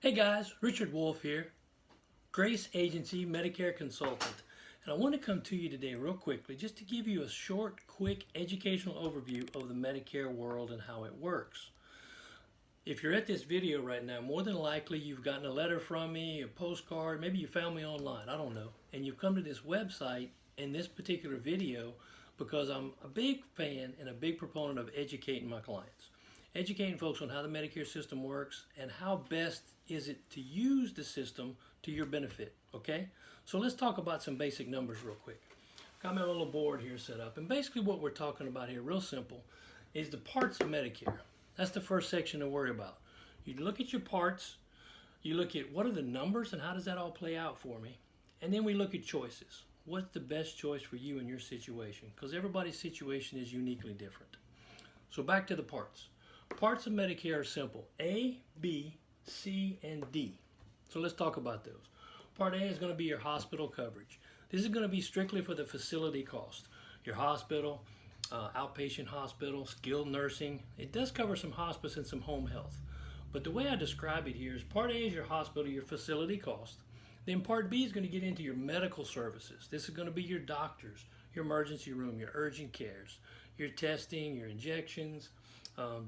Hey guys, Richard Wolf here, Grace Agency Medicare Consultant. And I want to come to you today real quickly just to give you a short, quick educational overview of the Medicare world and how it works. If you're at this video right now, more than likely you've gotten a letter from me, a postcard, maybe you found me online, I don't know. And you've come to this website in this particular video because I'm a big fan and a big proponent of educating my clients. Educating folks on how the Medicare system works and how best is it to use the system to your benefit, okay? So let's talk about some basic numbers real quick. Got my little board here set up, and basically what we're talking about here, real simple, is the parts of Medicare. That's the first section to worry about. You look at your parts, you look at what are the numbers and how does that all play out for me, and then we look at choices. What's the best choice for you in your situation? Because everybody's situation is uniquely different. So back to the parts. Parts of Medicare are simple: A, B, C, and D. So let's talk about those. Part A is going to be your hospital coverage. This is going to be strictly for the facility cost. Your hospital, outpatient hospital, skilled nursing. It does cover some hospice and some home health. But the way I describe it here is Part A is your hospital, your facility cost. Then Part B is going to get into your medical services. This is going to be your doctors, your emergency room, your urgent cares, your testing, your injections,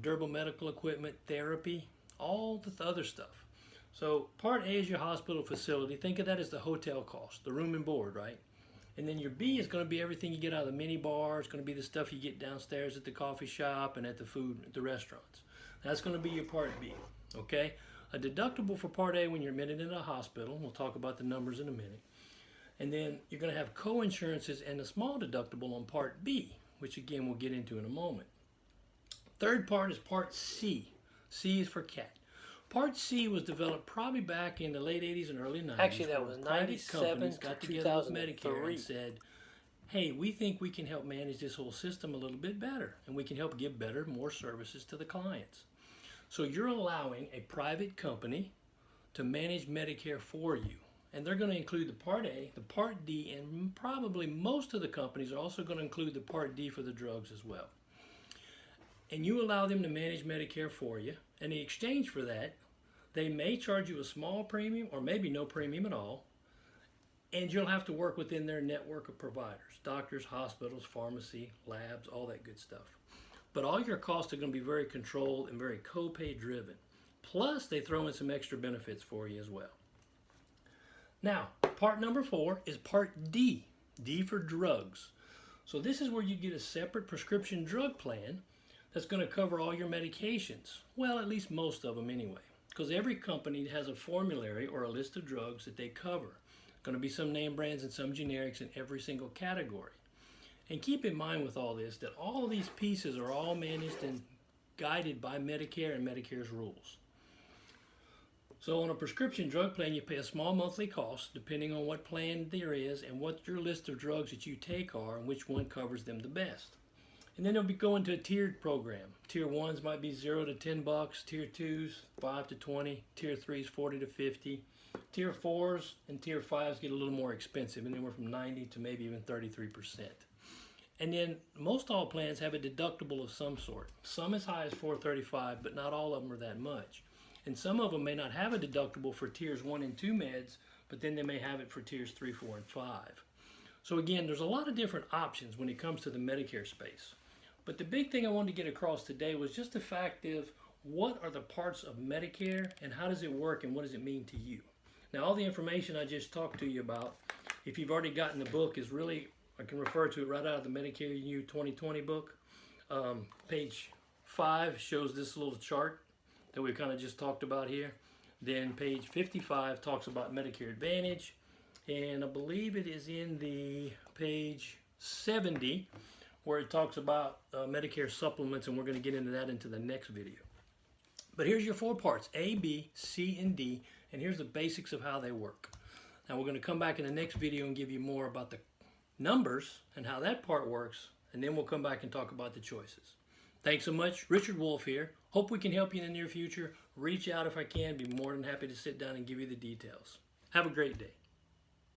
durable medical equipment, therapy, all the other stuff. So Part A is your hospital facility. Think of that as the hotel cost, the room and board, right? And then your B is going to be everything you get out of the mini bar. It's going to be the stuff you get downstairs at the coffee shop and at the food at the restaurants. That's going to be your Part B, okay? A deductible for Part A when you're admitted in a hospital. We'll talk about the numbers in a minute. And then you're going to have co-insurances and a small deductible on Part B, which again we'll get into in a moment. Third part is Part C. C is for cat. Part C was developed probably back in the late 80s and early 90s. Actually, that was 97 to got together with Medicare 2003. and said, hey, we think we can help manage this whole system a little bit better, and we can help give better, more services to the clients. So you're allowing a private company to manage Medicare for you. And they're going to include the Part A, the Part D, and probably most of the companies are also going to include the Part D for the drugs as well. And you allow them to manage Medicare for you. In exchange for that, they may charge you a small premium or maybe no premium at all. And you'll have to work within their network of providers, doctors, hospitals, pharmacy, labs, all that good stuff. But all your costs are going to be very controlled and very co-pay driven. Plus, they throw in some extra benefits for you as well. Now, part number 4 is Part D, D for drugs. So this is where you get a separate prescription drug plan that's going to cover all your medications. Well, at least most of them anyway, because every company has a formulary or a list of drugs that they cover. Going to be some name brands and some generics in every single category. And keep in mind with all this that all of these pieces are all managed and guided by Medicare and Medicare's rules. So on a prescription drug plan, you pay a small monthly cost depending on what plan there is and what your list of drugs that you take are and which one covers them the best. And then they'll be going to a tiered program. Tier 1s might be $0 to $10, Tier 2s $5 to $20, Tier 3s $40 to $50. Tier 4s and Tier 5s get a little more expensive, anywhere from 90 to maybe even 33%. And then most all plans have a deductible of some sort. Some as high as $435, but not all of them are that much. And some of them may not have a deductible for Tiers 1 and 2 meds, but then they may have it for Tiers 3, 4, and 5. So again, there's a lot of different options when it comes to the Medicare space. But the big thing I wanted to get across today was just the fact of what are the parts of Medicare and how does it work and what does it mean to you. Now all the information I just talked to you about, if you've already gotten the book, is really, I can refer to it right out of the Medicare U 2020 book. Page 5 shows this little chart that we kind of just talked about here. Then page 55 talks about Medicare Advantage. And I believe it is in the page 70 where it talks about Medicare supplements, and we're going to get into that into the next video. But here's your 4 parts, A, B, C, and D, and here's the basics of how they work. Now we're going to come back in the next video and give you more about the numbers and how that part works, and then we'll come back and talk about the choices. Thanks so much. Richard Wolf here. Hope we can help you in the near future. Reach out if I can. Be more than happy to sit down and give you the details. Have a great day.